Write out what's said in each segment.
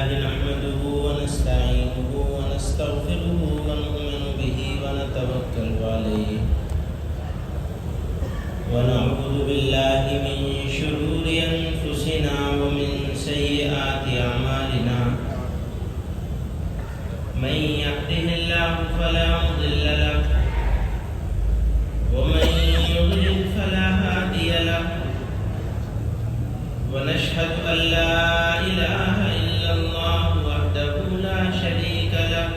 لله نحمده ونستعينه ونستغفره ونؤمن به ونتوكل عليه ونعوذ بالله من شرور أنفسنا ومن سيئات أعمالنا من يهده الله فلا مضل له ومن يضلل فلا هادي له ونشهد أن لا إله إلا الله وحده لا شريك له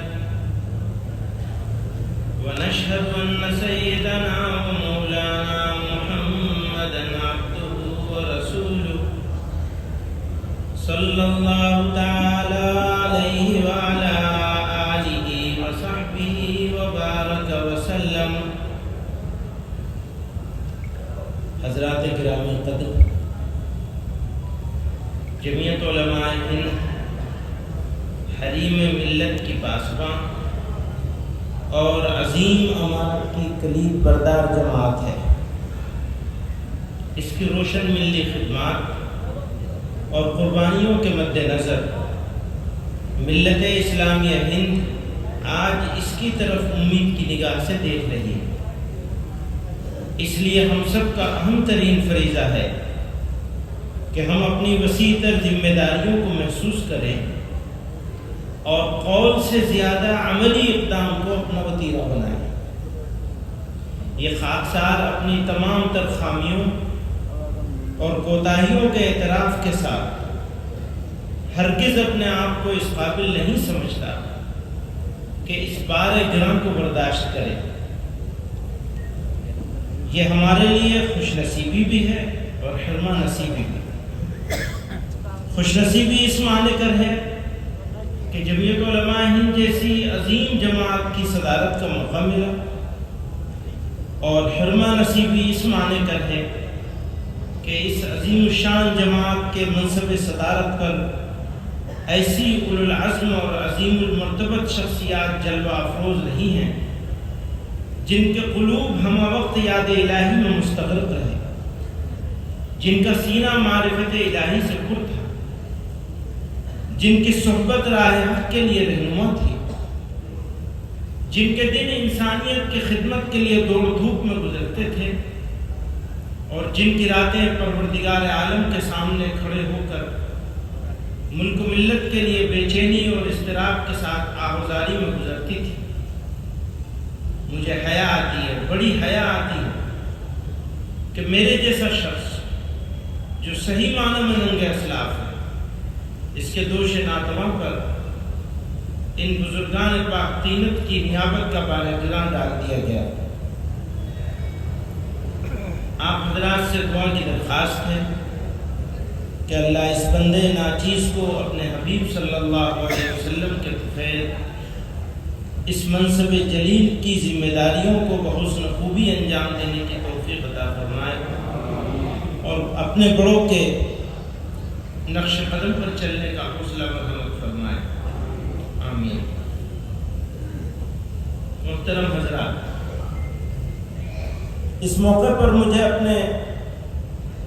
ونشهد أن سيدنا ومولانا محمدا عبده ورسوله صلى الله تعالى عليه وعلى آله وصحبه وبارك وسلم. حضرات کرام قدر، جمعیت علماء ہند حریم ملت کی پاسباں اور عظیم امانت کی کلید بردار جماعت ہے. اس کی روشن ملی خدمات اور قربانیوں کے مد نظر ملت اسلامیہ ہند آج اس کی طرف امید کی نگاہ سے دیکھ رہی ہے. اس لیے ہم سب کا اہم ترین فریضہ ہے کہ ہم اپنی وسیع تر ذمہ داریوں کو محسوس کریں اور قول سے زیادہ عملی اقدام کو اپنا وتیرہ بنائیں. یہ خاکسار اپنی تمام تر خامیوں اور کوتاہیوں کے اعتراف کے ساتھ ہرگز اپنے آپ کو اس قابل نہیں سمجھتا کہ اس بار گراں کو برداشت کرے. یہ ہمارے لیے خوش نصیبی بھی ہے اور حرمہ نصیبی بھی. خوش نصیبی اس معنی کر ہے کہ جمعیت علماء ہند جیسی عظیم جماعت کی صدارت کا موقع ملا، اور حرمہ نصیبی اس معنی کر ہے کہ اس عظیم الشان جماعت کے منصب صدارت پر ایسی اولو العزم اور عظیم المرتبت شخصیات جلوہ افروز رہی ہیں جن کے قلوب ہمہ وقت یاد الہی میں مستغرق رہے، جن کا سینہ معرفت الہی سے پر تھا، جن کی صحبت راہ حق کے لیے رہنما تھی، جن کے دن انسانیت کی خدمت کے لیے دوڑ دھوپ میں گزرتے تھے، اور جن کی راتیں پروردگار عالم کے سامنے کھڑے ہو کر ملک و ملت کے لیے بے چینی اور اضطراب کے ساتھ آہوازاری میں گزرتی تھی. مجھے حیا آتی ہے، بڑی حیا آتی ہے کہ میرے جیسا شخص جو صحیح معنی میں ننگ اسلاف ہے، اس کے دوش ناتواں پر ان بزرگان پاک تینت کی نیابت کا بار گراں ڈال دیا گیا. آپ حضرات سے دعا کی درخواست ہے کہ اللہ اس بندے ناچیز کو اپنے حبیب صلی اللہ علیہ وسلم کے طفیل اس منصب جلیل کی ذمہ داریوں کو بحسن خوبی انجام دینے کی توفیق عطا فرمائے اور اپنے بڑوں کے نقش قدم پر چلنے کا حوصلہ مرحمت فرمائے. آمین. محترم حضرات، اس موقع پر مجھے اپنے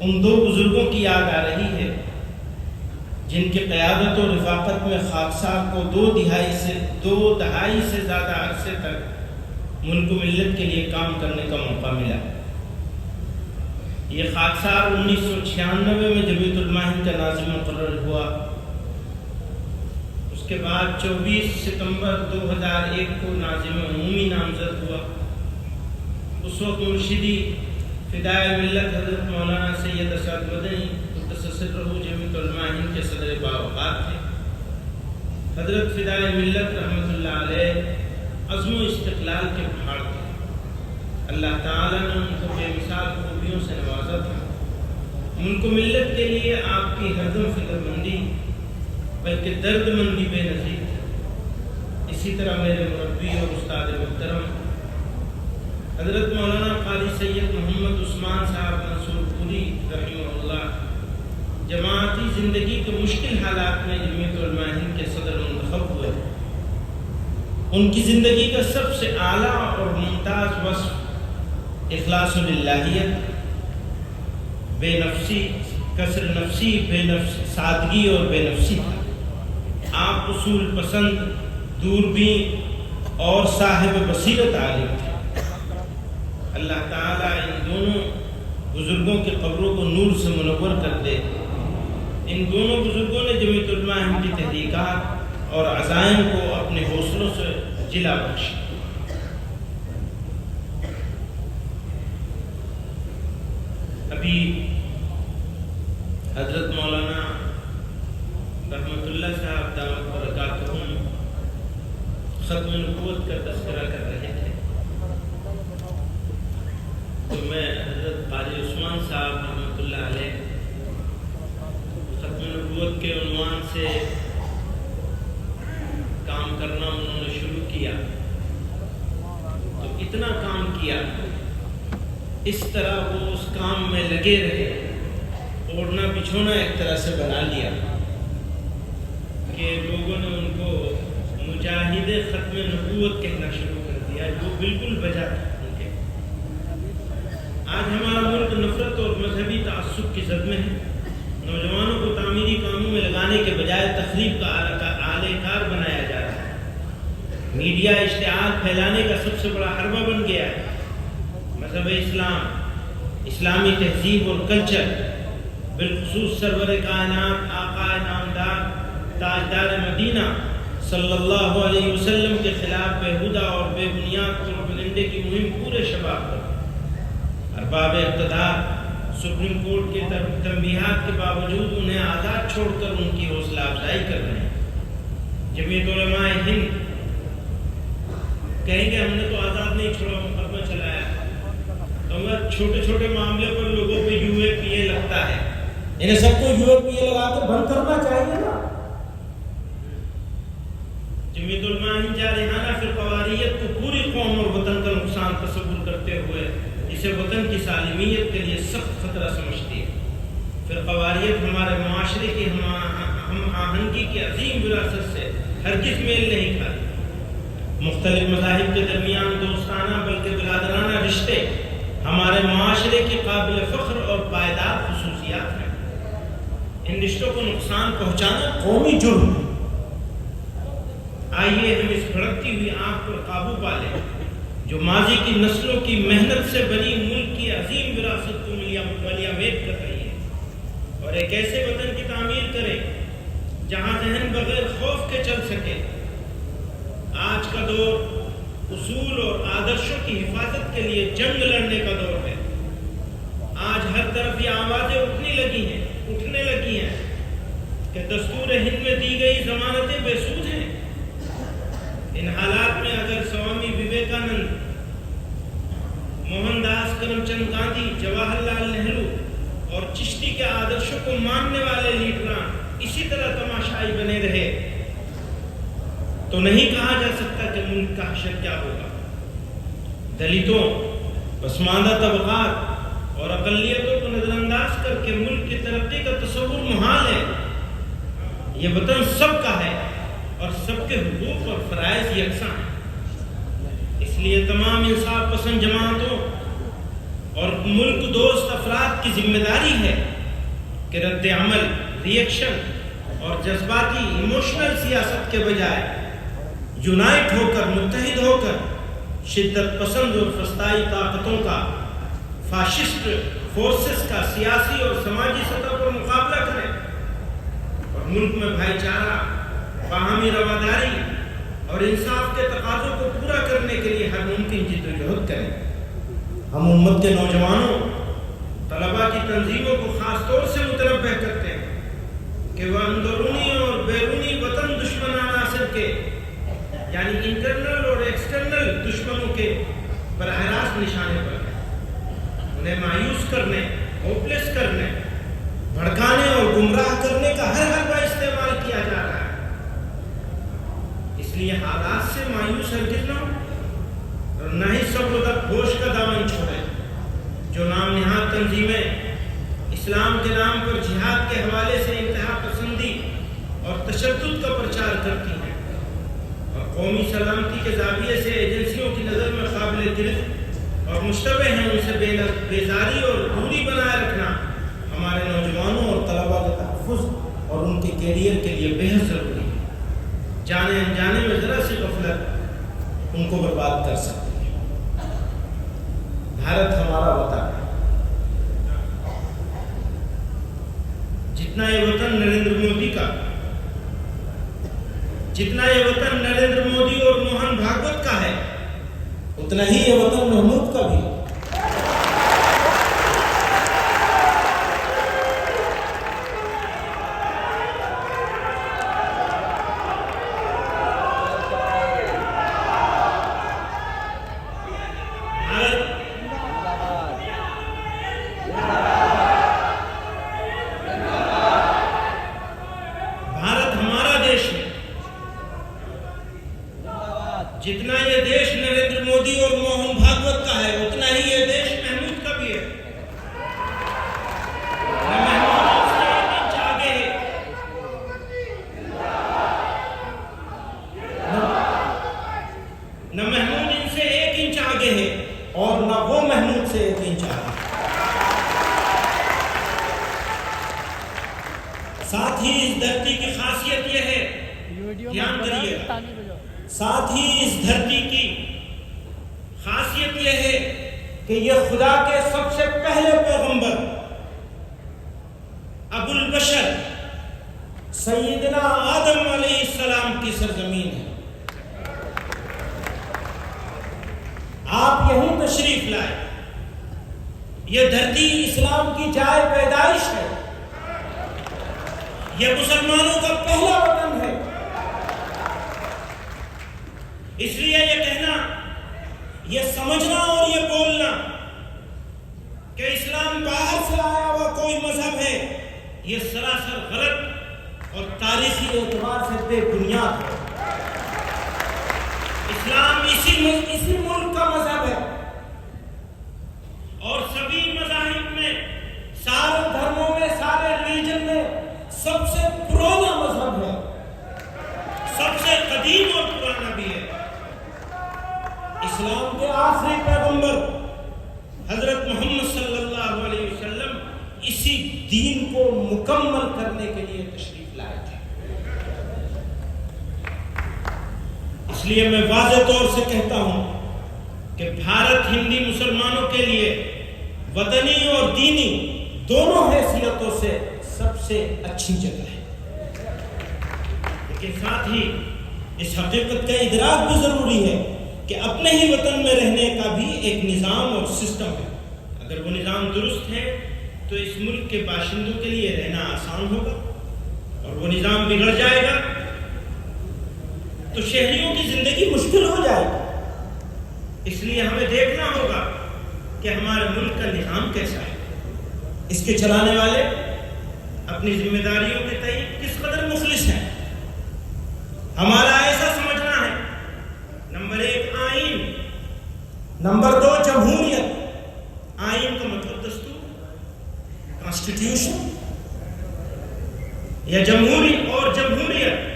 ان دو بزرگوں کی یاد آ رہی ہے جن کی قیادت و رفاقت میں خاکسار کو دو دہائی سے زیادہ عرصے تک ملک و ملت کے لیے کام کرنے کا موقع ملا. یہ خاکسار 1996 میں جمعیت علماء ہند کا ناظم مقرر ہوا. اس کے بعد 24 ستمبر 2001 کو ناظم عمومی نامزد ہوا. اس وقت مرشدی فدائے ملت حضرت مولانا سید اسعد مدنی جمعیت علماء ہند کے صدر باوقار تھے. حضرت فدائے ملت رحمۃ اللہ علیہ عزم و استقلال کے پہاڑ تھے. اللہ تعالیٰ نے ان کو بے مثال خوبیوں سے نوازا تھا. ملک و ملت کے لیے آپ کی ہردم فکر مندی بلکہ درد مندی بے نظیر تھی. اسی طرح میرے مربی اور استاد محترم حضرت مولانا قاری سید محمد عثمان صاحب منصور پوری رحمہ اللہ جماعتی زندگی کے مشکل حالات میں جمعیت علماء ہند کے صدر منتخب ہوئے. ان کی زندگی کا سب سے اعلیٰ اور ممتاز وصف اخلاص للہیت، بے نفسی، کسر نفسی، بے نفس سادگی اور بے نفسی تھا. آپ اصول پسند، دوربین اور صاحب بصیرت عالم تھے۔ اللہ تعالیٰ ان دونوں بزرگوں کی قبروں کو نور سے منور کر دے۔ ان دونوں بزرگوں نے جمعیت علماء ہند کی تحریکات اور عزائم کو اپنے حوصلوں سے جلا بخشا۔ ابھی حضرت مولانا رحمت اللہ صاحب دعوت برکاتہم ختم نبوت کا تذکرہ کر رہے تھے، تو میں حضرت قاری عثمان صاحب رحمۃ اللہ علیہ ختم نبوت کے عنوان سے کام کرنا انہوں نے شروع کیا، تو اتنا کام کیا، اس طرح وہ اس کام میں لگے رہے، اوڑھنا بچھونا ایک طرح سے بنا لیا کہ لوگوں نے ان کو مجاہد ختم نبوت کہنا شروع کر دیا، جو بالکل بجا تھا ان کے۔ آج ہمارا ملک نفرت اور مذہبی تعصب کی زد میں ہے۔ نوجوانوں کو تعمیری کاموں میں لگانے کے بجائے تخریب کا آلہ کار بنایا جا رہا ہے۔ میڈیا اشتعال پھیلانے کا سب سے بڑا حربہ بن گیا ہے۔ مذہب اسلام، اسلامی تہذیب اور کلچر، بالخصوص سرور کائنات آقا نامدار تاجدار مدینہ صلی اللہ علیہ وسلم کے خلاف بےہودہ اور بے بنیاد پروپیگنڈے کی مہم پورے شباب پر۔ ارباب اقتدار سپریم کورٹ کے تنبیہات کے باوجود انہیں آزاد چھوڑ کر ان کی حوصلہ افزائی کر رہے ہیں۔ جمعیت علماء ہند کہیں گے ہم نے تو آزاد نہیں چھوڑا، مقدمہ چلایا، تو مگر چھوٹے چھوٹے معاملے پر لوگوں پہ یو اے پی اے لگتا ہے، انہیں سب کو یو اے پی اے لگا کے بند کرنا چاہیے نا۔ جمعیت علماء ہند جارحانہ فرقواریت کو پوری قوم اور وطن کا نقصان تصور کرتے ہوئے اسے وطن کی سالمیت کے لیے سخت خطرہ سمجھتی ہے۔ فرقواریت ہمارے معاشرے کی ہم آہنگی کی عظیم وراثت سے ہرگز میل نہیں کھاتی۔ مختلف مذاہب کے درمیان دوستانہ بلکہ برادرانہ رشتے ہمارے معاشرے کی قابل فخر اور پائیدار خصوصیات ہیں۔ ان رشتوں کو نقصان پہنچانا قومی جرم ہے۔ آئیے ہم اس بھڑکتی ہوئی آگ پر قابو پا لیں جو ماضی کی نسلوں کی محنت سے بنی ملک کی عظیم وراثت کو ملیامید کر رہی ہے، اور ایک ایسے وطن کی تعمیر کرے جہاں ذہن بغیر خوف کے چل سکے۔ آج کا دور اصول اور آدرشوں کی حفاظت کے لیے جنگ لڑنے کا دور ہے۔ آج ہر طرف یہ آوازیں اٹھنے لگی ہیں کہ دستور ہند میں دی گئی ضمانتیں بے سود ہیں۔ ان حالات میں اگر سوامی وویکانند، موہن داس کرم چند گاندھی، جواہر لال نہرو اور چشتی کے آدرشوں کو ماننے والے لیڈران اسی طرح تماشائی بنے رہے تو نہیں کہا جا سکتا کہ ملک کا حشر کیا ہوگا۔ دلتوں، پسماندہ طبقات اور اقلیتوں کو نظر انداز کر کے ملک کی ترقی کا تصور محال ہے۔ یہ وطن سب کا ہے اور سب کے حقوق اور فرائض یکساں ہیں۔ اس لیے تمام انصاف پسند جماعتوں اور ملک دوست افراد کی ذمہ داری ہے کہ رد عمل، ریئیکشن اور جذباتی ایموشنل سیاست کے بجائے یونائٹ ہو کر، متحد ہو کر شدت پسند اور فسطائی طاقتوں کا، فاشسٹ فورسز کا سیاسی اور سماجی سطح پر مقابلہ کریں اور ملک میں بھائی چارہ، باہمی رواداری اور انصاف کے تقاضوں کو پورا کرنے کے لیے ہر ممکن جدوجہد کریں۔ ہم امت کے نوجوانوں، طلباء کی تنظیموں کو خاص طور سے متنبہ کرتے ہیں کہ وہ اندرونی اور بیرونی وطن دشمن عناصر کے، یعنی انٹرنل اور ایکسٹرنل دشمنوں کے براہ راست نشانے پر ہیں۔ انہیں مایوس کرنے، ہوپلیس کرنے، بھڑکانے اور گمراہ کرنے کا ہر حربہ استعمال کیا جا رہا ہے۔ اس لیے حالات سے مایوس ہرگز نہ ہو اور نہ ہی صبر ہوش کا دامن چھوڑے۔ جو نام نہاد تنظیمیں اسلام کے نام پر جہاد کے حوالے سے انتہا پسندی اور تشدد کا پرچار کرتی ہیں اور قومی سلامتی کے زاویے سے ایجنسیوں کی نظر میں قابل گرفت اور مشتبہ ہیں، ان سے بیزاری اور دوری بنائے رکھنا ہمارے نوجوانوں اور طلباء کے تحفظ اور ان کے کیریئر کے لیے بے حد ضروری ہے۔ جانے انجانے میں ذرا سی غفلت ان کو برباد کر سکتی ہے۔ بھارت ہمارا وطن ہے، جتنا یہ وطن نریندر مودی کا، جتنا یہ وطن نریندر مودی اور موہن بھاگوت کا ہے، اتنا ہی یہ وطن محمود کا بھی ہے۔ جتنا یہ دیش نریندر مودی اور موہن بھاگوت کا ہے، اتنا ہی یہ دیش محمود کا بھی ہے۔ نہ محمود ان سے 1 انچ آگے ہے اور نہ وہ محمود سے 1 انچ آگے ہے۔ ساتھ ہی اس دھرتی کی خاصیت یہ ہے، دھیان کریے گا، ساتھ ہی اس دھرتی کی خاصیت یہ ہے کہ یہ خدا کے سب سے پہلے پیغمبر ابو البشر سیدنا آدم علیہ السلام کی سرزمین ہے۔ آپ یہیں تشریف لائے، یہ دھرتی اسلام کی جائے پیدائش ہے، یہ مسلمانوں کا پہلا وطن ہے۔ اس لیے یہ کہنا، یہ سمجھنا اور یہ بولنا کہ اسلام باہر سے آیا ہوا کوئی مذہب ہے، یہ سراسر غلط اور تاریخی اعتبار سے بے بنیاد ہے۔ اسلام اسی ملک کا مذہب ہے اور سبھی مذاہب میں، سارے دھرموں میں، سارے ریلیجن میں سب سے پرانا مذہب ہے، سب سے قدیم اور پرانا بھی ہے۔ اسلام کے آخری پیغمبر حضرت محمد صلی اللہ علیہ وسلم اسی دین کو مکمل کرنے کے لیے تشریف لائے تھے۔ اس لیے میں واضح طور سے کہتا ہوں کہ بھارت ہندی مسلمانوں کے لیے وطنی اور دینی دونوں حیثیتوں سے سب سے اچھی جگہ ہے، لیکن ساتھ ہی اس حقیقت کا ادراک بھی ضروری ہے کہ اپنے ہی وطن میں رہنے کا بھی ایک نظام اور سسٹم ہے۔ اگر وہ نظام درست ہے تو اس ملک کے باشندوں کے لیے رہنا آسان ہوگا، اور وہ نظام بگڑ جائے گا تو شہریوں کی زندگی مشکل ہو جائے گی۔ اس لیے ہمیں دیکھنا ہوگا کہ ہمارے ملک کا نظام کیسا ہے، اس کے چلانے والے اپنی ذمہ داریوں کے تئیں کس قدر مخلص ہیں۔ ہمارا ایسا سمجھنا ہے، نمبر 1 آئین، نمبر 2 جمہوریت۔ آئین کا مطلب دستور، کانسٹیٹیوشن، یا جمہوریت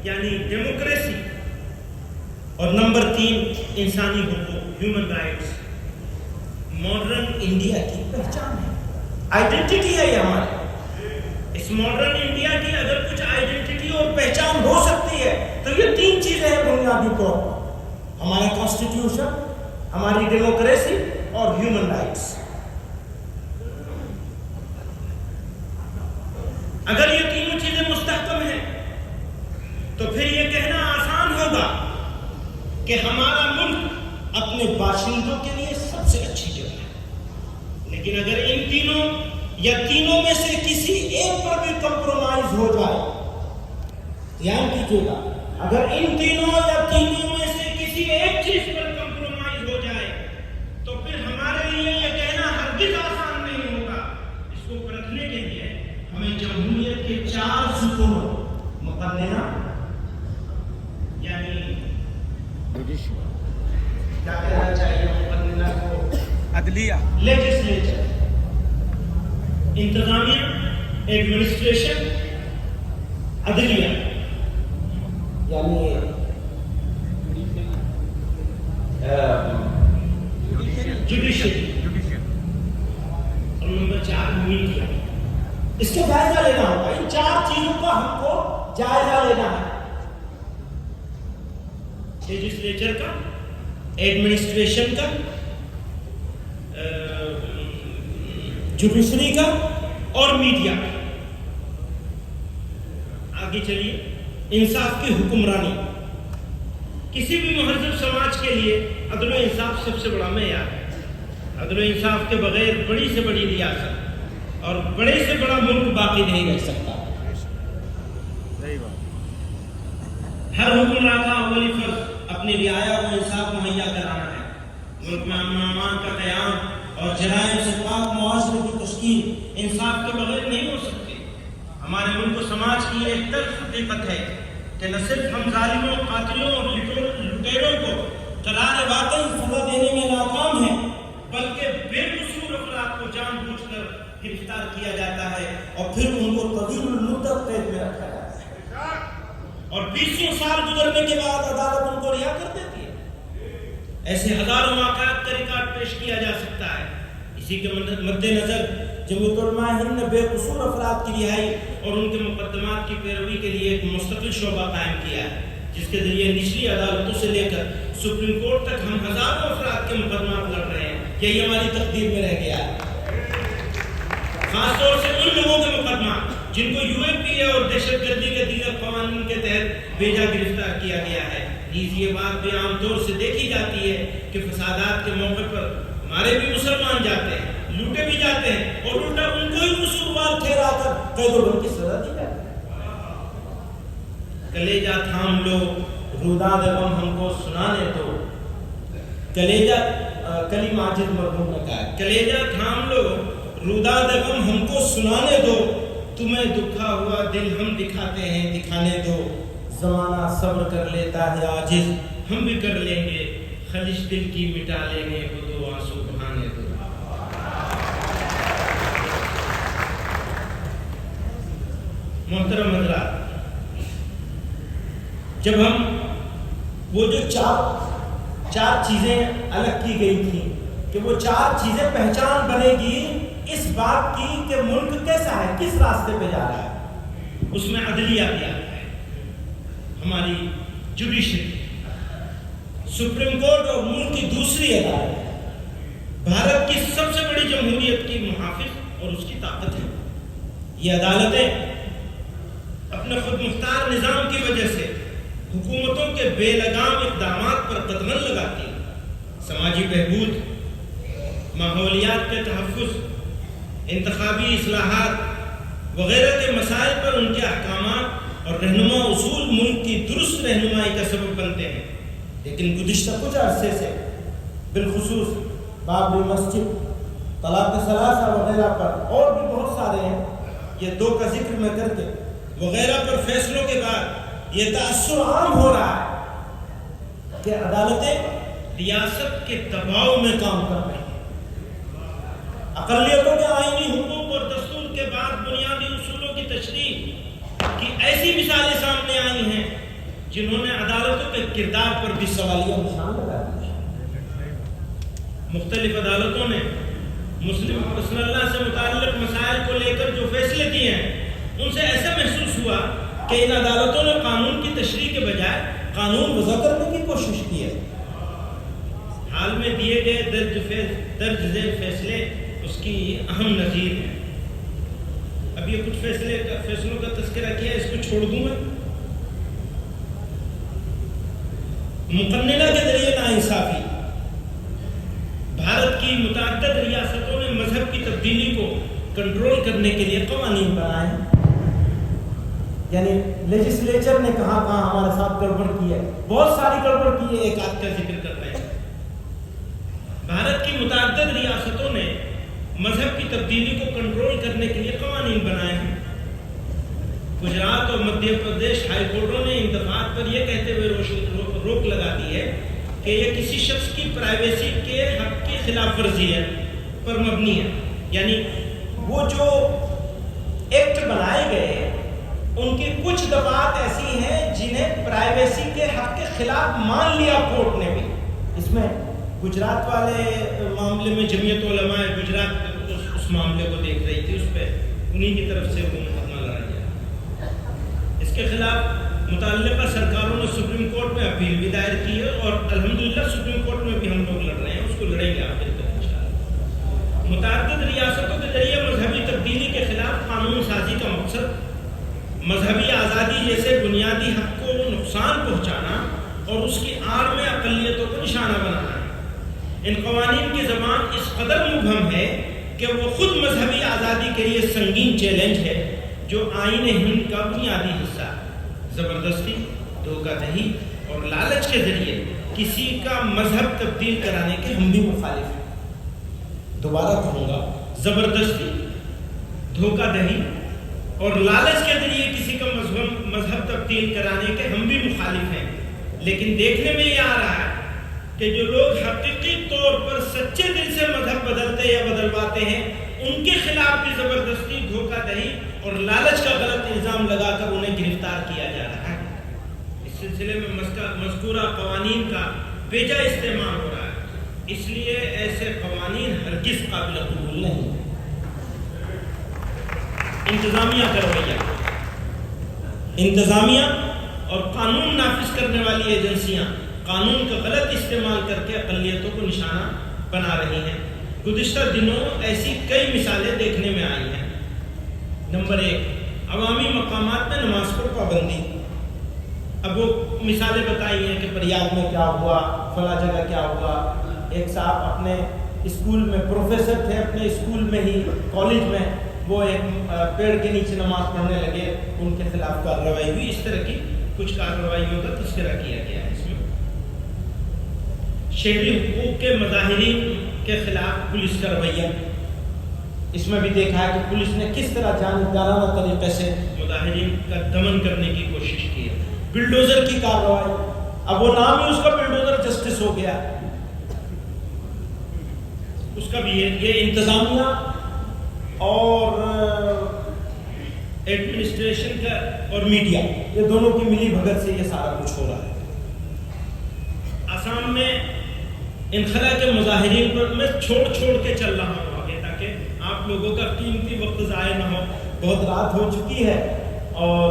یعنی ڈیموکریسی، اور نمبر 3 انسانی حقوق، ہیومن رائٹس۔ ماڈرن انڈیا کی پہچان ہے، آئیڈینٹی ہے یہ ہماری۔ اس ماڈرن انڈیا کی اگر کچھ آئیڈینٹی اور پہچان ہو سکتی ہے تو یہ 3 چیزیں ہیں بنیادی طور پر: ہمارا کانسٹیٹیوشن، ہماری ڈیموکریسی اور ہیومن رائٹس۔ اگر یہ تینوں چیزیں مستحکم ہیں تو پھر یہ کہنا آسان ہوگا کہ ہمارا ملک اپنے باشندوں کے لیے سب سے اچھی جگہ ہے۔ لیکن اگر ان تینوں یا تینوں میں سے کسی ایک پر بھی کمپرومائز ہو جائے، دھیان دیجیے گا، اگر ان تینوں یا تینوں میں سے کسی ایک چیز پر کمپرومائز ہو جائے تو پھر ہمارے لیے یہ کہنا ہرگز آسان نہیں ہوگا۔ اس کو پرکھنے کے لیے ہمیں جمہوریت کے 4 ستون، مقننہ یعنی کیا کہنا چاہیے مقننہ کو، عدلیہ، لیجسلیچر، انتظامیہ، ایڈمنسٹریشن، عدلیہ یعنی جوڈیشری، اور نمبر 4 میڈیا۔ اس کا جائزہ لینا ہوگا، ان 4 چیزوں کا ہم کو جائزہ لینا ہے۔ لیجسلیچر کا، ایڈمنسٹریشن کا، جوڈیشری کا اور میڈیا کا۔ آگے چلیے، انصاف کی حکمرانی۔ کسی بھی مہذب سماج کے لیے عدل و انصاف سب سے بڑا معیار ہے۔ عدل و انصاف کے بغیر بڑی سے بڑی ریاست اور بڑے سے بڑا ملک باقی نہیں رہ سکتا۔ ہر حکمران کا اولی فرض اپنی رعایا کو انصاف مہیا کرانا ہے۔ ملک میں امن و امان کا قیام اور جرائم سے پاک معاشرے کی تشکیل انصاف کے بغیر نہیں ہو سکتی۔ ہمارے ملک و سماج کی ایک تلخ حقیقت ہے کہ نہ صرف ہم ظالموں، قاتلوں اور لٹیروں کو قرار واقعی سزا دینے میں ناکام ہیں، بلکہ بے قصور افراد کو جان بوجھ کر گرفتار کیا جاتا ہے اور پھر ان کو طویل المدت قید میں رکھا جاتا ہے، اور 20 سال گزرنے کے بعد عدالت ان کو رہا کر دیتی ہے۔ ایسے ہزاروں واقعات کا ریکارڈ پیش کیا جا سکتا ہے۔ اسی کے مد نظر جمعیت علماء ہند نے بے قصور افراد کی رہائی اور ان کے مقدمات کی پیروی کے لیے ایک مستقل شعبہ قائم کیا ہے، جس کے ذریعے نچلی عدالتوں سے لے کر سپریم کورٹ تک ہم ہزاروں افراد کے مقدمات لڑ رہے ہیں۔ یہی ہماری تقدیر میں رہ گیا ہے۔ خاص طور سے ان لوگوں کے مقدمات جن کو UAPA اور دہشت گردی کے دیگر قوانین کے تحت بھیجا گرفتار کیا گیا ہے۔ نیز یہ بات بھی عام طور سے دیکھی جاتی ہے کہ فسادات کے موقع پر ہمارے بھی مسلمان جاتے ہیں، لوٹے بھی جاتے ہیں، اور الٹا ان کو ہی قصوروار ٹھہرا کر قید و بند کی سزا دی جاتی ہے۔ کلیجہ تھام لو، روداد غم ہم کو سنانے دو۔ کلیجہ کلی ماجد مرحوم نے کہا ہے، کلیجہ تھام لو، روداد غم ہم کو سنانے دو، تمہیں دکھا ہوا دل ہم دکھاتے ہیں، دکھانے دو۔ زمانہ صبر کر لیتا ہے عاجز، ہم بھی کر لیں گے، خلش دل کی مٹا لیں گے، وہ دو آنسو بہانے دو۔ محترم حضرات، جب ہم وہ جو چار چیزیں الگ کی گئی تھیں کہ وہ 4 چیزیں پہچان بنے گی اس بات کی کہ ملک کیسا ہے، کس راستے پہ جا رہا ہے، اس میں عدلیہ بھی آتا ہے۔ ہماری جوڈیشری، سپریم کورٹ اور ملک کی دوسری عدالت بھارت کی سب سے بڑی جمہوریت کی محافظ اور اس کی طاقت ہے۔ یہ عدالتیں اپنے خود مختار نظام کی وجہ سے حکومتوں کے بے لگام اقدامات پر قدغن لگاتی ہیں۔ سماجی بہبود، ماحولیات کے تحفظ، انتخابی اصلاحات وغیرہ کے مسائل پر ان کے احکامات اور رہنما اصول ملک کی درست رہنمائی کا سبب بنتے ہیں۔ لیکن گزشتہ کچھ عرصے سے بالخصوص بابری مسجد، طلاق ثلاثہ وغیرہ پر، اور بھی بہت سارے ہیں، یہ 2 کا ذکر میں کر کے وغیرہ پر فیصلوں کے بعد یہ تأثر عام ہو رہا ہے کہ عدالتیں ریاست کے دباؤ میں کام کر رہی ہیں۔ اقلیتوں کے آئینی حقوق اور دستور کے بعد بنیادی اصولوں کی تشریح کی ایسی مثالیں سامنے آئی ہیں جنہوں نے عدالتوں کے کردار پر بھی سوالیہ نشان لگا دیا۔ مختلف عدالتوں نے مسلم رسول اللہ سے متعلق مسائل کو لے کر جو فیصلے کیے ہیں، ان سے ایسا محسوس ہوا کہ ان عدالتوں نے قانون کی تشریح کے بجائے قانون وضع کرنے کی کوشش کی ہے۔ حال میں دیے گئے درج ذیل فیصلے اس کی اہم نظیر ہیں۔ اب یہ کچھ فیصلوں کا تذکرہ کیا، اس کو چھوڑ دوں میں۔ مقننہ کے ذریعے ناانصافی، بھارت کی متعدد ریاستوں نے مذہب کی تبدیلی کو کنٹرول کرنے کے لیے قوانین بنائے ہیں۔ یعنی لیجسلیچر نے کہاں ہمارے ساتھ گڑبڑ کی ہے، بہت ساری گڑبڑ کی ہے، ایک آدھ کا ذکر کر رہے ہیں۔ بھارت کی متعدد ریاستوں نے مذہب کی تبدیلی کو کنٹرول کرنے کے لیے قوانین بنائے ہیں۔ گجرات اور مدھیہ پردیش ہائی کورٹوں نے ان دفعات پر یہ کہتے ہوئے روک لگا دی ہے کہ یہ کسی شخص کی پرائیویسی کے حق کی خلاف ورزی ہے پر مبنی ہے۔ یعنی وہ جو ایکٹ بنائے گئے ان کی کچھ دفعات ایسی ہیں جنہیں پرائیویسی کے حق کے خلاف مان لیا کورٹ نے بھی۔ اس میں گجرات والے معاملے میں جمعیت علماء گجرات اس معاملے کو دیکھ رہی تھی، اس پہ انہی کی طرف سے وہ مقدمہ لڑایا گیا۔ اس کے خلاف متعلقہ سرکاروں نے سپریم کورٹ میں اپیل بھی دائر کی ہے اور الحمدللہ سپریم کورٹ میں بھی ہم لوگ لڑ رہے ہیں، اس کو لڑیں گے آخر تک انشاءاللہ۔ متعدد ریاستوں کے ذریعے مذہبی تبدیلی کے خلاف قانون سازی کا مقصد مذہبی آزادی جیسے بنیادی حق کو نقصان پہنچانا اور اس کی آڑ میں اقلیتوں کو نشانہ بنانا ہے۔ ان قوانین کی زبان اس قدر مبہم ہے کہ وہ خود مذہبی آزادی کے لیے سنگین چیلنج ہے جو آئین ہند کا بنیادی حصہ ہے۔ زبردستی، دھوکہ دہی اور لالچ کے ذریعے کسی کا مذہب تبدیل کرانے کے ہم بھی مخالف ہیں۔ دوبارہ کہوں گا، زبردستی، دھوکہ دہی اور لالچ کے ذریعے کسی کا مذہب تبدیل کرانے کے ہم بھی مخالف ہیں، لیکن دیکھنے میں یہ آ رہا ہے کہ جو لوگ حقیقی طور پر سچے دل سے مذہب بدلتے یا بدلواتے ہیں ان کے خلاف بھی زبردستی، دھوکہ دہی اور لالچ کا غلط الزام لگا کر انہیں گرفتار کیا جا رہا ہے۔ اس سلسلے میں مذکورہ قوانین کا بیجا استعمال ہو رہا ہے، اس لیے ایسے قوانین ہرگز قابل قبول نہیں۔ انتظامیہ کا رویہ، انتظامیہ اور قانون نافذ کرنے والی ایجنسیاں قانون کا غلط استعمال کر کے اقلیتوں کو نشانہ بنا رہی ہیں۔ گزشتہ دنوں ایسی کئی مثالیں دیکھنے میں آئی ہیں۔ نمبر 1، عوامی مقامات میں نماز پر پابندی۔ اب وہ مثالیں بتائی ہیں کہ پریاگ میں کیا ہوا، فلاں جگہ کیا ہوا۔ ایک صاحب اپنے اسکول میں پروفیسر تھے، اپنے اسکول میں ہی کالج میں وہ ایک پیڑ کے نیچے نماز پڑھنے لگے، ان کے خلاف کارروائی ہوئی۔ اس طرح کی کچھ کارروائیوں کا تذکرہ کیا گیا ہے اس میں۔ شہری حقوق کے مظاہرین کے خلاف پولیس کا رویہ، اس میں بھی دیکھا ہے کہ پولیس نے کس طرح جانبدارانہ طریقے سے مظاہرین کا دمن کرنے کی کوشش کی ہے۔ بلڈوزر کی کارروائی، اب وہ نام ہی اس کا بلڈوزر جسٹس ہو گیا، اس کا بھی یہ انتظامیہ اور ایڈمنسٹریشن کا اور میڈیا، یہ دونوں کی ملی بھگت سے یہ سارا کچھ ہو رہا ہے۔ آسام میں انخلا کے مظاہرین پر میں چھوڑ کے چل رہا ہوں آگے تاکہ آپ لوگوں کا قیمتی وقت ضائع نہ ہو، بہت رات ہو چکی ہے اور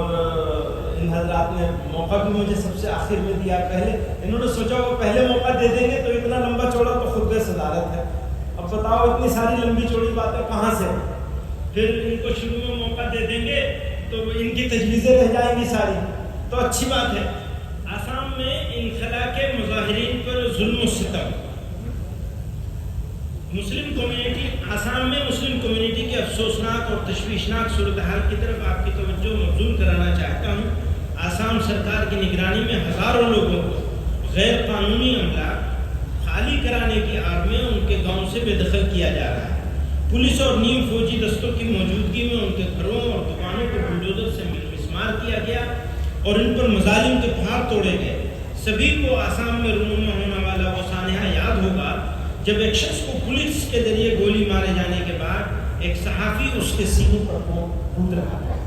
ان حضرات نے موقع بھی مجھے سب سے آخر میں دیا۔ پہلے انہوں نے سوچا وہ پہلے موقع دے دیں گے تو اتنا لمبا چوڑا تو خود صدارت ہے، اب بتاؤ اتنی ساری لمبی چوڑی باتیں کہاں سے، پھر ان کو شروع میں موقع دے دیں گے تو ان کی تجویزیں رہ جائیں گی ساری، تو اچھی بات ہے۔ آسام میں انخلا کے مظاہرین پر ظلم و ستم، مسلم کمیونٹی، آسام میں مسلم کمیونٹی کی افسوسناک اور تشویشناک صورتحال کی طرف آپ کی توجہ مبذول کرانا چاہتا ہوں۔ آسام سرکار کی نگرانی میں ہزاروں لوگوں کو غیر قانونی املاک خالی کرانے کی آڑ میں ان کے گاؤں سے بے دخل کیا جا رہا ہے۔ پولیس اور نیم فوجی دستوں کی موجودگی میں ان کے گھروں اور دکانوں کو بلڈوزر سے مسمار کیا گیا اور ان پر مظالم کے پہاڑ توڑے گئے۔ سبھی کو آسام میں رونما ہونے والا وہ سانحہ یاد ہوگا جب ایک شخص کو پولیس کے ذریعے گولی مارے جانے کے بعد ایک صحافی اس کے سینے پر کود رہا تھا،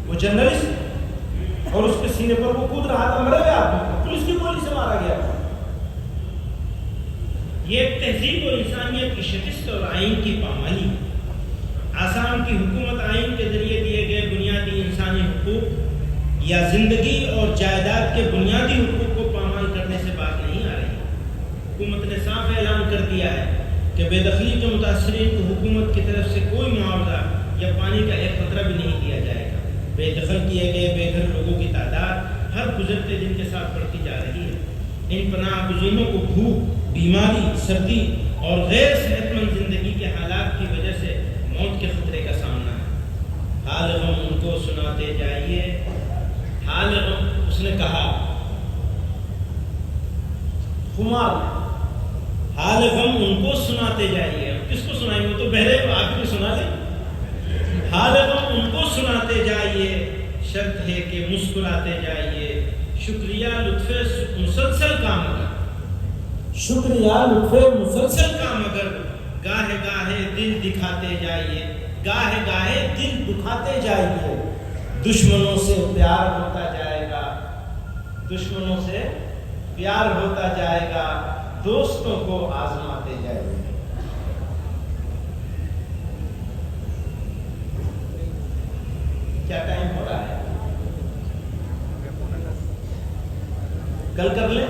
وہ جرنلسٹ، اور اس کے سینے پر وہ کود رہا تھا، مرے ہوئے آدمی پولیس کی گولی سے مارا گیا تھا۔ یہ ایک تہذیب اور انسانیت کی شکست اور آئین کی پامالی۔ آسام کی حکومت آئین کے ذریعے دیے گئے بنیادی انسانی حقوق یا زندگی اور جائیداد کے بنیادی حقوق کو پامال کرنے سے بات نہیں آ رہی۔ حکومت نے صاف اعلان کر دیا ہے کہ بے دخلی کے متاثرین کو حکومت کی طرف سے کوئی معاوضہ یا پانی کا ایک قطرہ بھی نہیں دیا جائے گا۔ بے دخل کیے گئے بے گھر لوگوں کی تعداد ہر گزرتے دن کے ساتھ بڑھتی جا رہی ہے۔ ان پناہ گزینوں کو بھوک، بیماری، سردی اور غیر صحت مند زندگی کے حالات کی وجہ سے موت کے خطرے کا سامنا ہے۔ حال غم ان کو سناتے جائیے، حال غم، اس نے کہا خمار، حال غم ان کو سناتے جائیے۔ کس کو سنائیں گے؟ تو بہرے آپ بھی سنا لیں۔ حال غم ان کو سناتے جائیے، شرط ہے کہ مسکراتے جائیے، شکریہ لطف مسلسل کام اگر، شکریہ لطف مسلسل کام اگر، گاہے گاہے دل دکھاتے جائیے، گاہے گاہے دل دکھاتے جائیے، دشمنوں سے پیار ہوتا جائے گا، دشمنوں سے پیار ہوتا جائے گا، دوستوں کو آزماتے جائیے۔ کیا ٹائم ہو رہا ہے؟ کل کر لیں،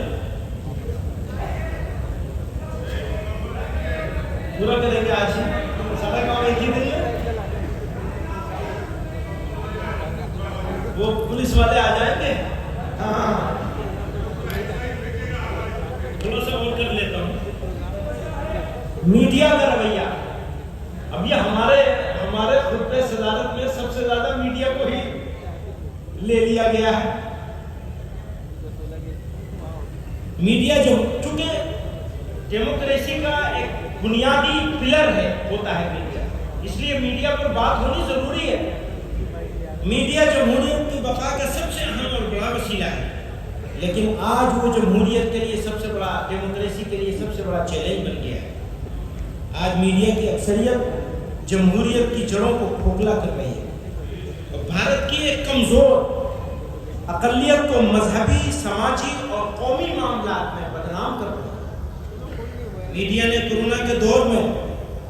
پورا کریں گے آج ہی، سارا کام ایک ہی دن میں۔ وہ پولیس والے آ جائیں گے، ہاں تھوڑا سا اور کر لیتا ہوں۔ میڈیا کا رویہ، اب یہ ہمارے خطبہ صدارت میں سب سے زیادہ میڈیا کو ہی لے لیا گیا ہے۔ میڈیا جو چونکہ ڈیموکریسی کا ایک بنیادی پلر ہوتا ہے میڈیا، اس لیے میڈیا پر بات ہونی ضروری ہے۔ میڈیا جمہوریت کی بقا کا سب سے اہم اور بڑا وسیلہ ہے، لیکن آج وہ جمہوریت کے لیے سب سے بڑا، ڈیموکریسی کے لیے سب سے بڑا چیلنج بن گیا ہے۔ آج میڈیا کی اکثریت جمہوریت کی جڑوں کو کھوکھلا کر رہی ہے اور بھارت کی ایک کمزور اقلیت کو مذہبی، سماجی اور قومی معاملات میں بدنام کر رہی ہے۔ میڈیا نے کورونا کے دور میں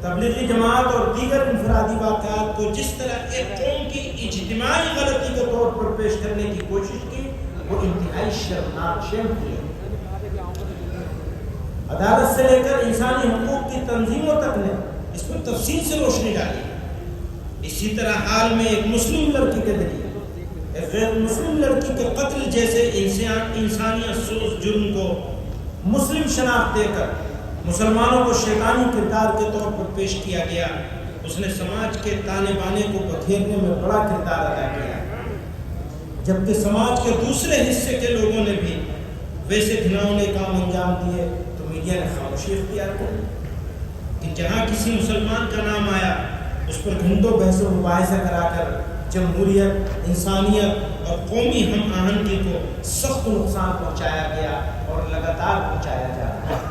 تبلیغی جماعت اور دیگر انفرادی واقعات کو جس طرح ایک قوم کی اجتماعی غلطی کے طور پر پیش کرنے کی کوشش کی، وہ انتہائی شرمناک، شیمفل ہے۔ عدالت سے لے کر انسانی حقوق کی تنظیموں تک نے اس پر تفصیل سے روشنی ڈالی۔ اسی طرح حال میں ایک مسلم لڑکی کے ذریعے ایک غیر مسلم لڑکی کے قتل جیسے انسانیت سوز جرم کو مسلم شناخت دے کر مسلمانوں کو شیطانی کردار کے طور پر پیش کیا گیا۔ اس نے سماج کے تانے بانے کو بکھیرنے میں بڑا کردار ادا کیا، جبکہ سماج کے دوسرے حصے کے لوگوں نے بھی ویسے گھناؤنے کام انجام دیے تو میڈیا نے خاموشی اختیار کر کہ جہاں کسی مسلمان کا نام آیا اس پر گھنٹوں بحث و مباحثہ کرا کر جمہوریت، انسانیت اور قومی ہم آہنگی کو سخت نقصان پہنچایا گیا اور لگاتار پہنچایا جا رہا ہے۔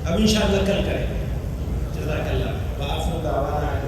اب انشاءاللہ کل کریں گے۔ جزاک اللہ۔ وآخر دعوانا